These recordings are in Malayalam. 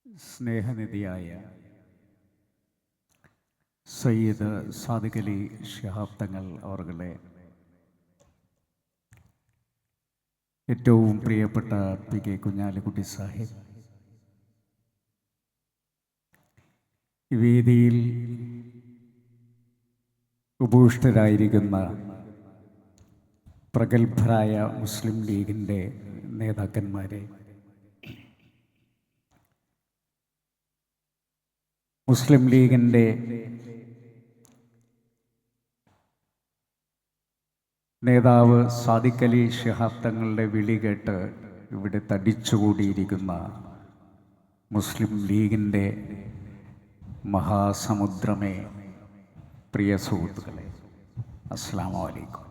സ്നേഹനിധിയായ സയ്യിദ് സാദിഖ് അലി ശിഹാബ് തങ്ങൾ അവരുടെ ഏറ്റവും പ്രിയപ്പെട്ട പി കെ കുഞ്ഞാലിക്കുട്ടി സാഹിബ്, വേദിയിൽ ഉപവിഷ്ടരായിരിക്കുന്ന പ്രഗത്ഭരായ മുസ്ലിം ലീഗിൻ്റെ നേതാക്കന്മാരെ, മുസ്ലിം ലീഗിൻ്റെ നേതാവ് സാദിഖ് അലി ശിഹാബ് തങ്ങളുടെ വിളി കേട്ട് ഇവിടെ തടിച്ചുകൂടിയിരിക്കുന്ന മുസ്ലിം ലീഗിൻ്റെ മഹാസമുദ്രമേ, പ്രിയ സുഹൃത്തുക്കളെ, അസ്സലാമു അലൈക്കും.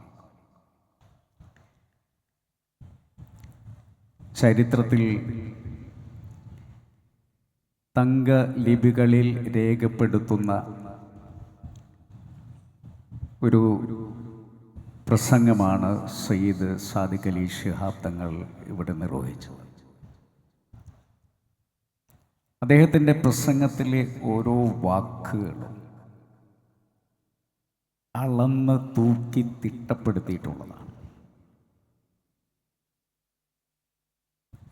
ചരിത്രത്തിൽ തങ്ക ലിപികളിൽ രേഖപ്പെടുത്തുന്ന ഒരു പ്രസംഗമാണ് സയ്യിദ് സാദിഖ് അലി ശിഹാബ് തങ്ങൾ ഇവിടെ നിർവഹിച്ചത്. അദ്ദേഹത്തിൻ്റെ പ്രസംഗത്തിലെ ഓരോ വാക്കുകളും അളന്ന് തൂക്കി തിട്ടപ്പെടുത്തിയിട്ടുള്ളതാണ്.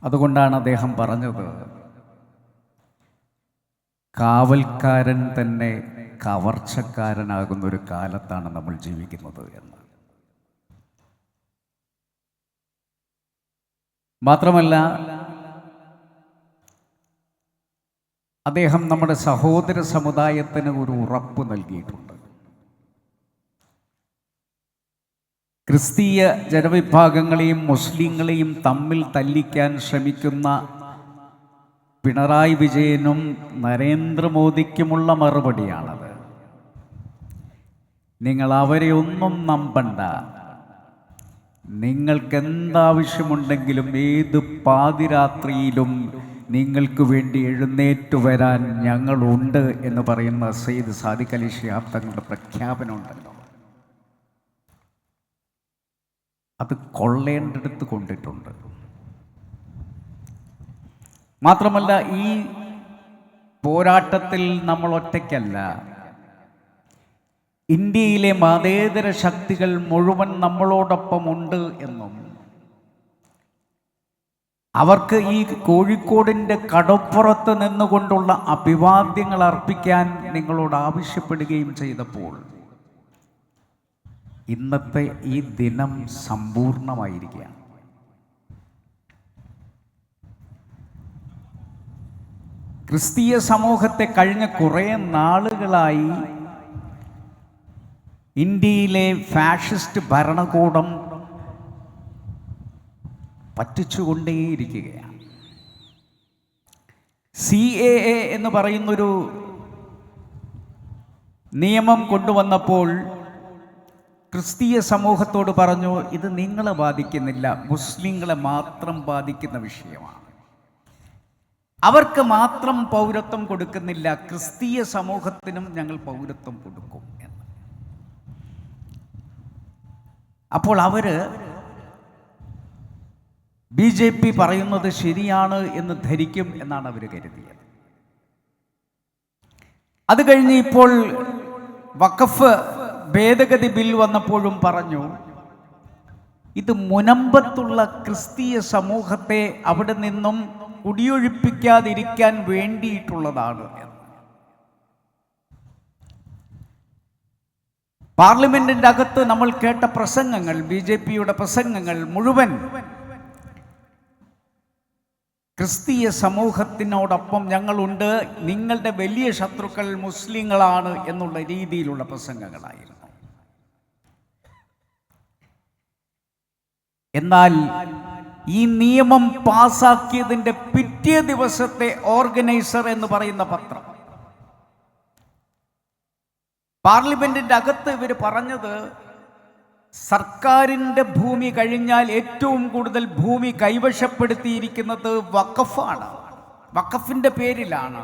അതുകൊണ്ടാണ് അദ്ദേഹം പറഞ്ഞത്, കാവൽക്കാരൻ തന്നെ കവർച്ചക്കാരനാകുന്നൊരു കാലത്താണ് നമ്മൾ ജീവിക്കുന്നത് എന്ന്. മാത്രമല്ല, അദ്ദേഹം നമ്മുടെ സഹോദര സമുദായത്തിന് ഒരു ഉറപ്പ് നൽകിയിട്ടുണ്ട്. ക്രിസ്തീയ ജനവിഭാഗങ്ങളെയും മുസ്ലിങ്ങളെയും തമ്മിൽ തല്ലിക്കാൻ ശ്രമിക്കുന്ന പിണറായി വിജയനും നരേന്ദ്രമോദിക്കുമുള്ള മറുപടിയാണത്. നിങ്ങൾ അവരെ ഒന്നും നമ്പണ്ട, നിങ്ങൾക്ക് എന്താവശ്യമുണ്ടെങ്കിലും ഏത് പാതിരാത്രിയിലും നിങ്ങൾക്ക് വേണ്ടി എഴുന്നേറ്റ് വരാൻ ഞങ്ങളുണ്ട് എന്ന് പറയുന്ന സയ്യിദ് സാദിഖ് അലി ശിഹാബ് തങ്ങളുടെ പ്രഖ്യാപനമുണ്ടല്ലോ, അത് കൊള്ളേണ്ടടുത്ത് കൊണ്ടിട്ടുണ്ട്. മാത്രമല്ല, ഈ പോരാട്ടത്തിൽ നമ്മൾ ഒറ്റയ്ക്കല്ല. ഇന്ത്യയിലെ മതേതര ശക്തികൾ മുഴുവൻ നമ്മളോടൊപ്പമുണ്ട് എന്നും അവർക്ക് ഈ കോഴിക്കോടിൻ്റെ കടപ്പുറത്ത് നിന്നുകൊണ്ടുള്ള അഭിവാദ്യങ്ങൾ അർപ്പിക്കാൻ നിങ്ങളോട് ആവശ്യപ്പെടുകയും ചെയ്തപ്പോൾ ഇന്നത്തെ ഈ ദിനം സമ്പൂർണമായിരിക്കുകയാണ്. ക്രിസ്തീയ സമൂഹത്തെ കഴിഞ്ഞ കുറേ നാളുകളായി ഇന്ത്യയിലെ ഫാഷിസ്റ്റ് ഭരണകൂടം പറ്റിച്ചുകൊണ്ടേയിരിക്കുകയാണ്. CAA എന്ന് പറയുന്നൊരു നിയമം കൊണ്ടുവന്നപ്പോൾ ക്രിസ്തീയ സമൂഹത്തോട് പറഞ്ഞു, ഇത് നിങ്ങളെ ബാധിക്കുന്നില്ല, മുസ്ലിങ്ങളെ മാത്രം ബാധിക്കുന്ന വിഷയമാണ്. അവർക്ക് മാത്രം പൗരത്വം കൊടുക്കുന്നില്ല, ക്രിസ്തീയ സമൂഹത്തിനും ഞങ്ങൾ പൗരത്വം കൊടുക്കും എന്ന്. അപ്പോൾ BJP പറയുന്നത് ശരിയാണ് എന്ന് ധരിക്കും എന്നാണ് അവർ കരുതിയത്. അത് കഴിഞ്ഞ് ഇപ്പോൾ വഖഫ് ഭേദഗതി ബിൽ വന്നപ്പോഴും പറഞ്ഞു, ഇത് മുനമ്പത്തുള്ള ക്രിസ്തീയ സമൂഹത്തെ അവിടെ നിന്നും കുടിയൊഴിപ്പിക്കാതിരിക്കാൻ വേണ്ടിയിട്ടുള്ളതാണ് എന്ന്. പാർലമെന്റിന്റെ അകത്ത് നമ്മൾ കേട്ട പ്രസംഗങ്ങൾ, BJPയുടെ പ്രസംഗങ്ങൾ മുഴുവൻ ക്രിസ്തീയ സമൂഹത്തിനോടൊപ്പം ഞങ്ങളുണ്ട്, നിങ്ങളുടെ വലിയ ശത്രുക്കൾ മുസ്ലിങ്ങളാണ് എന്നുള്ള രീതിയിലുള്ള പ്രസംഗങ്ങളായിരുന്നു. എന്നാൽ ഈ നിയമം പാസാക്കിയതിൻ്റെ പിറ്റേ ദിവസത്തെ ഓർഗനൈസർ എന്ന് പറയുന്ന പത്രം, പാർലമെന്റിന്റെ അകത്ത് ഇവർ പറഞ്ഞത്, സർക്കാരിൻ്റെ ഭൂമി കഴിഞ്ഞാൽ ഏറ്റവും കൂടുതൽ ഭൂമി കൈവശപ്പെടുത്തിയിരിക്കുന്നത് വഖഫാണ്, വഖഫിൻ്റെ പേരിലാണ്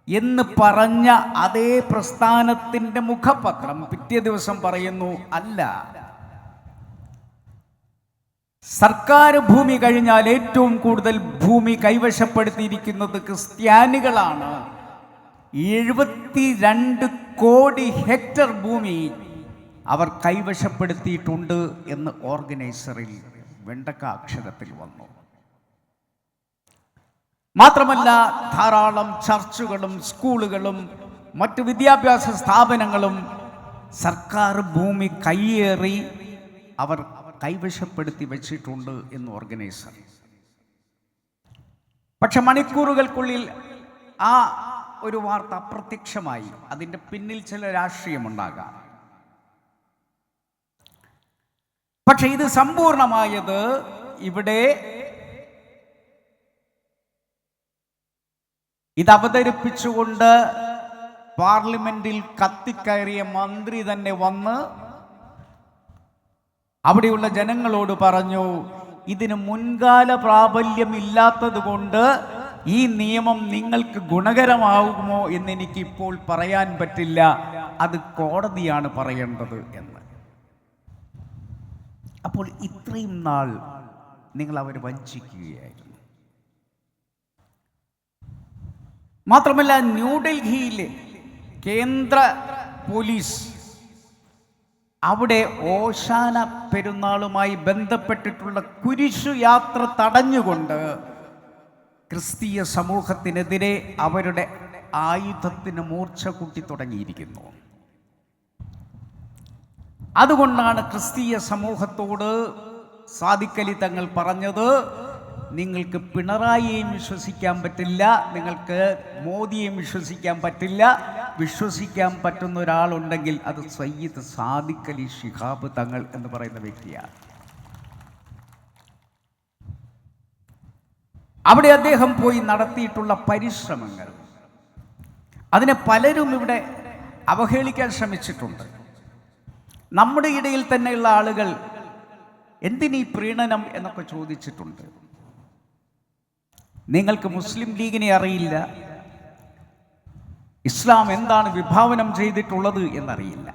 എന്ന് പറഞ്ഞ അതേ പ്രസ്ഥാനത്തിൻ്റെ മുഖപത്രം പിറ്റേ ദിവസം പറയുന്നു, അല്ല, സർക്കാർ ഭൂമി കഴിഞ്ഞാൽ ഏറ്റവും കൂടുതൽ ഭൂമി കൈവശപ്പെടുത്തിയിരിക്കുന്നത് ക്രിസ്ത്യാനികളാണ്. 72 കോടി ഹെക്ടർ ഭൂമി അവർ കൈവശപ്പെടുത്തിയിട്ടുണ്ട് എന്ന് ഓർഗനൈസറിൽ വെണ്ടക്ക അക്ഷരത്തിൽ വന്നു. മാത്രമല്ല ധാരാളം ചർച്ചുകളും സ്കൂളുകളും മറ്റു വിദ്യാഭ്യാസ സ്ഥാപനങ്ങളും സർക്കാർ ഭൂമി കയ്യേറി അവർ കൈവശപ്പെടുത്തി വെച്ചിട്ടുണ്ട് എന്ന് ഓർഗനൈസർ. പക്ഷെ മണിക്കൂറുകൾക്കുള്ളിൽ ആ ഒരു വാർത്ത അപ്രത്യക്ഷമായി. അതിൻ്റെ പിന്നിൽ ചില രാഷ്ട്രീയമുണ്ടാകാം. പക്ഷെ ഇത് സമ്പൂർണമായത് ഇവിടെ ഇത് അവതരിപ്പിച്ചുകൊണ്ട് പാർലമെന്റിൽ കത്തിക്കയറിയ മന്ത്രി തന്നെ വന്ന് അവിടെയുള്ള ജനങ്ങളോട് പറഞ്ഞു, ഇതിന് മുൻകാല പ്രാബല്യമില്ലാത്തത് കൊണ്ട് ഈ നിയമം നിങ്ങൾക്ക് ഗുണകരമാകുമോ എന്നെനിക്ക് ഇപ്പോൾ പറയാൻ പറ്റില്ല, അത് കോടതിയാണ് പറയേണ്ടത് എന്ന്. അപ്പോൾ ഇത്രയും നാൾ നിങ്ങൾ അവരെ വഞ്ചിക്കുകയായിരുന്നു. മാത്രമല്ല ന്യൂഡൽഹിയിലെ കേന്ദ്ര പോലീസ് അവിടെ ഓശാന പെരുന്നാളുമായി ബന്ധപ്പെട്ടിട്ടുള്ള കുരിശുയാത്ര തടഞ്ഞുകൊണ്ട് ക്രിസ്തീയ സമൂഹത്തിനെതിരെ അവരുടെ ആയുധത്തിന് മൂർച്ച കൂട്ടി തുടങ്ങിയിരിക്കുന്നു. അതുകൊണ്ടാണ് ക്രിസ്തീയ സമൂഹത്തോട് സാദിഖ് അലി തങ്ങൾ പറഞ്ഞത്, നിങ്ങൾക്ക് പിണറായിയെയും വിശ്വസിക്കാൻ പറ്റില്ല, നിങ്ങൾക്ക് മോദിയെയും വിശ്വസിക്കാൻ പറ്റില്ല, വിശ്വസിക്കാൻ പറ്റുന്ന ഒരാളുണ്ടെങ്കിൽ അത് സയ്യിദ് സാദിഖ് അലി ശിഹാബ് തങ്ങൾ എന്ന് പറയുന്ന വ്യക്തിയാണ്. അവിടെ അദ്ദേഹം പോയി നടത്തിയിട്ടുള്ള പരിശ്രമങ്ങൾ, അതിനെ പലരും ഇവിടെ അവഹേളിക്കാൻ ശ്രമിച്ചിട്ടുണ്ട്. നമ്മുടെ ഇടയിൽ തന്നെയുള്ള ആളുകൾ എന്തിനീ പ്രീണനം എന്നൊക്കെ ചോദിച്ചിട്ടുണ്ട്. നിങ്ങൾക്ക് മുസ്ലിം ലീഗിനെ അറിയില്ല, ഇസ്ലാം എന്താണ് വിഭാവനം ചെയ്തിട്ടുള്ളത് എന്നറിയില്ല,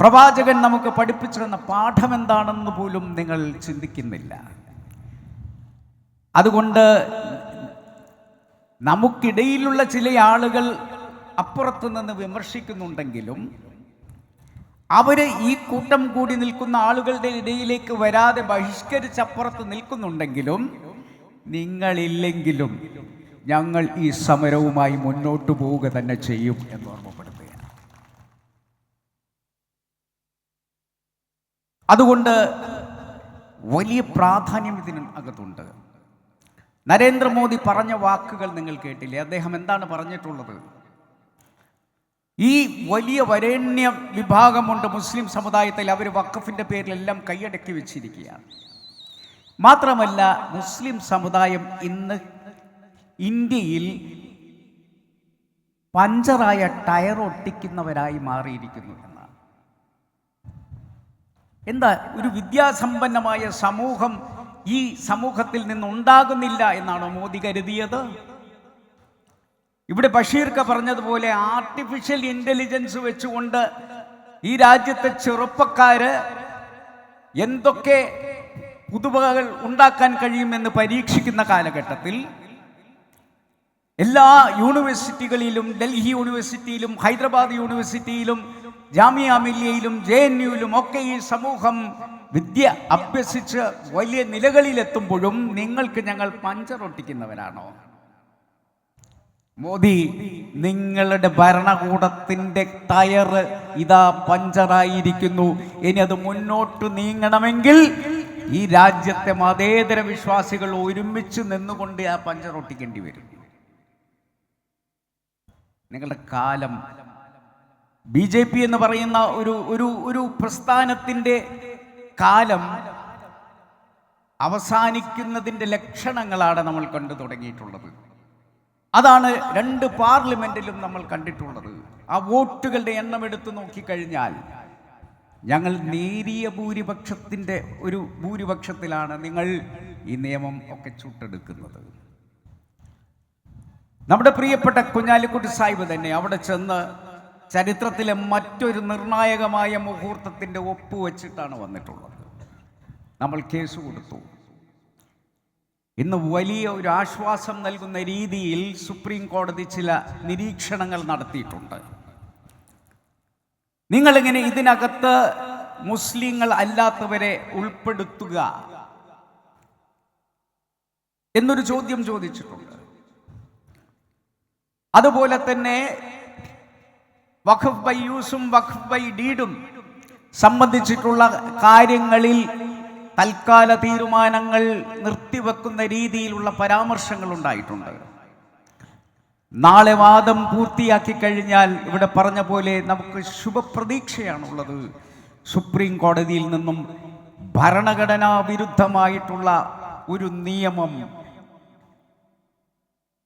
പ്രവാചകൻ നമുക്ക് പഠിപ്പിച്ചു തന്ന പാഠം എന്താണെന്ന് പോലും നിങ്ങൾ ചിന്തിക്കുന്നില്ല. അതുകൊണ്ട് നമുക്കിടയിലുള്ള ചില ആളുകൾ അപ്പുറത്തു നിന്ന് വിമർശിക്കുന്നുണ്ടെങ്കിലും അവര് ഈ കൂട്ടം കൂടി നിൽക്കുന്ന ആളുകളുടെ ഇടയിലേക്ക് വരാതെ ബഹിഷ്കരിച്ചപ്പുറത്ത് നിൽക്കുന്നുണ്ടെങ്കിലും നിങ്ങളില്ലെങ്കിലും ഞങ്ങൾ ഈ സമരവുമായി മുന്നോട്ട് പോവുക തന്നെ ചെയ്യും എന്ന് ഓർമ്മപ്പെടുത്തുകയാണ്. അതുകൊണ്ട് വലിയ പ്രാധാന്യം ഇതിനകത്തുണ്ട്. നരേന്ദ്രമോദി പറഞ്ഞ വാക്കുകൾ നിങ്ങൾ കേട്ടില്ലേ? അദ്ദേഹം എന്താണ് പറഞ്ഞിട്ടുള്ളത്? ഈ വലിയ വരേണ്യ വിഭാഗമുണ്ട് മുസ്ലിം സമുദായത്തിൽ, അവർ വഖഫിൻ്റെ പേരിലെല്ലാം കൈയടക്കി വെച്ചിരിക്കുകയാണ്. മാത്രമല്ല മുസ്ലിം സമുദായം ഇന്ന് ഇന്ത്യയിൽ പഞ്ചറായ ടയർ ഒട്ടിക്കുന്നവരായി മാറിയിരിക്കുന്നു എന്നാണ്. എന്താ ഒരു വിദ്യാസമ്പന്നമായ സമൂഹം ഈ സമൂഹത്തിൽ നിന്നുണ്ടാകുന്നില്ല എന്നാണോ മോദി കരുതിയത്? ഇവിടെ ബഷീർക്ക പറഞ്ഞതുപോലെ ആർട്ടിഫിഷ്യൽ ഇന്റലിജൻസ് വെച്ചുകൊണ്ട് ഈ രാജ്യത്തെ ചെറുപ്പക്കാര് എന്തൊക്കെ പുതുവകകൾ ഉണ്ടാക്കാൻ കഴിയുമെന്ന് പരീക്ഷിക്കുന്ന കാലഘട്ടത്തിൽ എല്ലാ യൂണിവേഴ്സിറ്റികളിലും, ഡൽഹി യൂണിവേഴ്സിറ്റിയിലും ഹൈദരാബാദ് യൂണിവേഴ്സിറ്റിയിലും ജാമിയ മില്ലിയയിലും JNUവിലും ഒക്കെ ഈ സമൂഹം വിദ്യ അഭ്യസിച്ച് വലിയ നിലകളിലെത്തുമ്പോഴും നിങ്ങൾക്ക് ഞങ്ങൾ പഞ്ചറൊട്ടിക്കുന്നവരാണോ? മോദി, നിങ്ങളുടെ ഭരണകൂടത്തിൻ്റെ ടയർ ഇതാ പഞ്ചറായിരിക്കുന്നു. ഇനി അത് മുന്നോട്ട് നീങ്ങണമെങ്കിൽ ഈ രാജ്യത്തെ മതേതര വിശ്വാസികൾ ഒരുമിച്ച് നിന്നുകൊണ്ട് ആ പഞ്ചറൊട്ടിക്കേണ്ടി വരും. നിങ്ങളുടെ കാലം BJP എന്ന് പറയുന്ന ഒരു പ്രസ്ഥാനത്തിൻ്റെ കാലം അവസാനിക്കുന്നതിൻ്റെ ലക്ഷണങ്ങളാണ് നമ്മൾ കണ്ടു തുടങ്ങിയിട്ടുള്ളത്. അതാണ് 2 പാർലമെന്റിലും നമ്മൾ കണ്ടിട്ടുള്ളത്. ആ വോട്ടുകളുടെ എണ്ണം എടുത്തു നോക്കിക്കഴിഞ്ഞാൽ ഞങ്ങൾ നേരിയ ഭൂരിപക്ഷത്തിൻ്റെ ഒരു ഭൂരിപക്ഷത്തിലാണ് നിങ്ങൾ ഈ നിയമം ഒക്കെ ചുട്ടെടുക്കുന്നത്. നമ്മുടെ പ്രിയപ്പെട്ട കുഞ്ഞാലിക്കുട്ടി സാഹിബ് തന്നെ അവിടെ ചെന്ന് ചരിത്രത്തിലെ മറ്റൊരു നിർണായകമായ മുഹൂർത്തത്തിൻ്റെ ഒപ്പുവെച്ചിട്ടാണ് വന്നിട്ടുള്ളത്. നമ്മൾ കേസ് കൊടുത്തു. ഇന്ന് വലിയ ഒരു ആശ്വാസം നൽകുന്ന രീതിയിൽ സുപ്രീം കോടതി ചില നിരീക്ഷണങ്ങൾ നടത്തിയിട്ടുണ്ട്. നിങ്ങളിങ്ങനെ ഇതിനകത്ത് മുസ്ലിങ്ങൾ അല്ലാത്തവരെ ഉൾപ്പെടുത്തുക എന്നൊരു ചോദ്യം ചോദിച്ചിട്ടുണ്ട്. അതുപോലെ തന്നെ വഖഫ് ബൈ യൂസും വഖഫ് ബൈ ഡീഡും സംബന്ധിച്ചിട്ടുള്ള കാര്യങ്ങളിൽ തൽക്കാല തീരുമാനങ്ങൾ നിർത്തിവെക്കുന്ന രീതിയിലുള്ള പരാമർശങ്ങൾ ഉണ്ടായിട്ടുണ്ട്. നാളെ വാദം പൂർത്തിയാക്കി കഴിഞ്ഞാൽ ഇവിടെ പറഞ്ഞ പോലെ നമുക്ക് ശുഭപ്രതീക്ഷയാണുള്ളത്. സുപ്രീം കോടതിയിൽ നിന്നും ഭരണഘടനാ വിരുദ്ധമായിട്ടുള്ള ഒരു നിയമം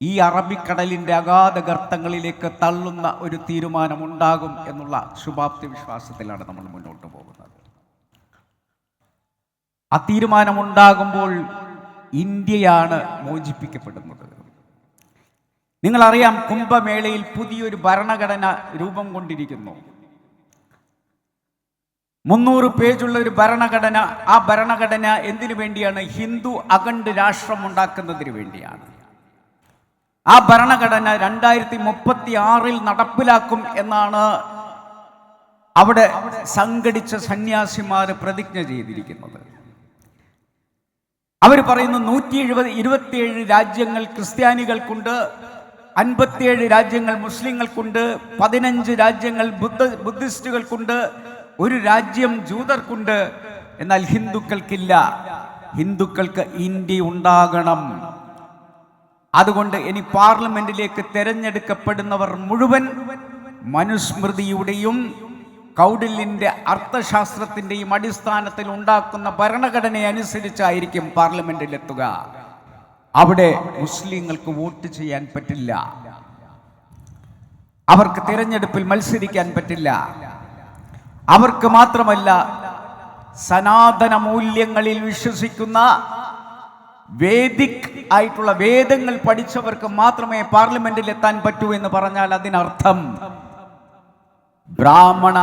ഈ അറബിക്കടലിൻ്റെ അഗാധ ഗർത്തങ്ങളിലേക്ക് തള്ളുന്ന ഒരു തീരുമാനമുണ്ടാകും എന്നുള്ള ശുഭാപ്തി വിശ്വാസത്തിലാണ് നമ്മൾ മുന്നോട്ട് പോകുന്നത്. ആ തീരുമാനമുണ്ടാകുമ്പോൾ ഇന്ത്യയാണ് മോചിപ്പിക്കപ്പെടുന്നത്. നിങ്ങളറിയാം, കുംഭമേളയിൽ പുതിയൊരു ഭരണഘടന രൂപം കൊണ്ടിരിക്കുന്നു. 300 പേജുള്ള ഒരു ഭരണഘടന. ആ ഭരണഘടന എന്തിനു വേണ്ടിയാണ്? ഹിന്ദു അഖണ്ഡ് രാഷ്ട്രം ഉണ്ടാക്കുന്നതിന് വേണ്ടിയാണ്. ആ ഭരണഘടന 2036 നടപ്പിലാക്കും എന്നാണ് അവിടെ സംഘടിച്ച സന്യാസിമാർ പ്രതിജ്ഞ ചെയ്തിരിക്കുന്നത്. അവർ പറയുന്നു 127 രാജ്യങ്ങൾ ക്രിസ്ത്യാനികൾക്കുണ്ട്, 57 രാജ്യങ്ങൾ മുസ്ലിങ്ങൾക്കുണ്ട്, 15 രാജ്യങ്ങൾ ബുദ്ധിസ്റ്റുകൾക്കുണ്ട്, 1 രാജ്യം ജൂതർക്കുണ്ട്. എന്നാൽ ഹിന്ദുക്കൾക്കില്ല. ഹിന്ദുക്കൾക്ക് ഇന്ത്യ ഉണ്ടാകണം. അതുകൊണ്ട് ഇനി പാർലമെന്റിലേക്ക് തെരഞ്ഞെടുക്കപ്പെടുന്നവർ മുഴുവൻ മനുസ്മൃതിയുടെയും കൗടില്യന്റെ അർത്ഥശാസ്ത്രത്തിന്റെയും അടിസ്ഥാനത്തിൽ ഉണ്ടാക്കുന്ന ഭരണഘടന അനുസരിച്ചായിരിക്കും പാർലമെന്റിലെത്തുക. അവിടെ മുസ്ലിങ്ങൾക്ക് വോട്ട് ചെയ്യാൻ പറ്റില്ല, അവർക്ക് തിരഞ്ഞെടുപ്പിൽ മത്സരിക്കാൻ പറ്റില്ല. അവർക്ക് മാത്രമല്ല, സനാതന മൂല്യങ്ങളിൽ വിശ്വസിക്കുന്ന വേദിക് ആയിട്ടുള്ള വേദങ്ങൾ പഠിച്ചവർക്ക് മാത്രമേ പാർലമെന്റിൽ എത്താൻ പറ്റൂ എന്ന് പറഞ്ഞാൽ അതിനർത്ഥം ബ്രാഹ്മണ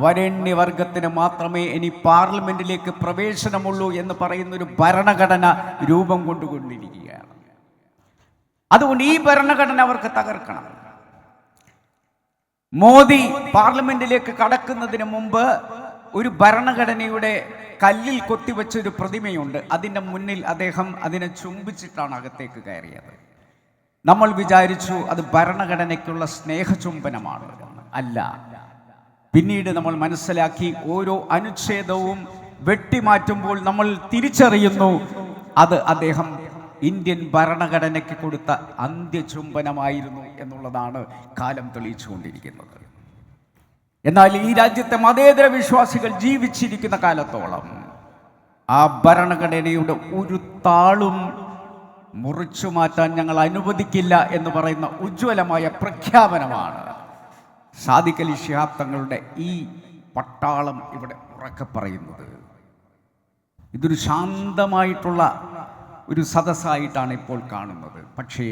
വരേണ്യവർഗത്തിന് മാത്രമേ ഇനി പാർലമെന്റിലേക്ക് പ്രവേശനമുള്ളൂ എന്ന് പറയുന്ന ഒരു ഭരണഘടന രൂപം കൊണ്ടുകൊണ്ടിരിക്കുകയാണ്. അതുകൊണ്ട് ഈ ഭരണഘടന അവർക്ക് തകർക്കണം. മോദി പാർലമെന്റിലേക്ക് കടക്കുന്നതിന് മുമ്പ് ഒരു ഭരണഘടനയുടെ കല്ലിൽ കൊത്തിവെച്ചൊരു പ്രതിമയുണ്ട്. അതിൻ്റെ മുന്നിൽ അദ്ദേഹം അതിനെ ചുംബിച്ചിട്ടാണ് അകത്തേക്ക് കയറിയത്. നമ്മൾ വിചാരിച്ചു അത് ഭരണഘടനയ്ക്കുള്ള സ്നേഹചുംബനമാണ്. അല്ല. പിന്നീട് നമ്മൾ മനസ്സിലാക്കി, ഓരോ അനുച്ഛേദവും വെട്ടിമാറ്റുമ്പോൾ നമ്മൾ തിരിച്ചറിയുന്നു അത് അദ്ദേഹം ഇന്ത്യൻ ഭരണഘടനയ്ക്ക് കൊടുത്ത അന്ത്യചുംബനമായിരുന്നു എന്നുള്ളതാണ് കാലം തെളിയിച്ചുകൊണ്ടിരിക്കുന്നത്. എന്നാൽ ഈ രാജ്യത്തെ മതേതര വിശ്വാസികൾ ജീവിച്ചിരിക്കുന്ന കാലത്തോളം ആ ഭരണഘടനയുടെ ഒരു താളും മുറിച്ചു മാറ്റാൻ ഞങ്ങൾ അനുവദിക്കില്ല എന്ന് പറയുന്ന ഉജ്ജ്വലമായ പ്രഖ്യാപനമാണ് സാദിഖ് അലി ശിഹാബ് തങ്ങളുടെ ഈ പട്ടാളം ഇവിടെ ഉറക്കെ പറയുന്നത്. ഇതൊരു ശാന്തമായിട്ടുള്ള ഒരു സദസ്സായിട്ടാണ് ഇപ്പോൾ കാണുന്നത്. പക്ഷേ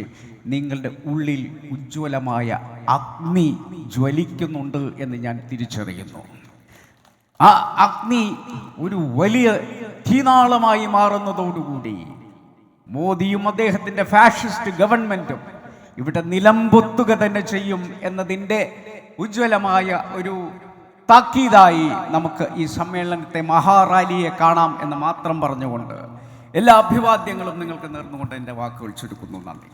നിങ്ങളുടെ ഉള്ളിൽ ഉജ്ജ്വലമായ അഗ്നി ജ്വലിക്കുന്നുണ്ട് എന്ന് ഞാൻ തിരിച്ചറിയുന്നു. ആ അഗ്നി ഒരു വലിയ തീനാളമായി മാറുന്നതോടുകൂടി മോദിയും അദ്ദേഹത്തിൻ്റെ ഫാഷിസ്റ്റ് ഗവൺമെൻറ്റും ഇവിടെ നിലംപൊത്തുക തന്നെ ചെയ്യും എന്നതിൻ്റെ ഉജ്ജ്വലമായ ഒരു താക്കീതായി നമുക്ക് ഈ സമ്മേളനത്തെ മഹാറാലിയെ കാണാം എന്ന് മാത്രം പറഞ്ഞുകൊണ്ട് എല്ലാ അഭിവാദ്യങ്ങളും നിങ്ങൾക്ക് നേർന്നുകൊണ്ട് എൻ്റെ വാക്കുകൾ ചുരുക്കുന്നു. നന്ദി.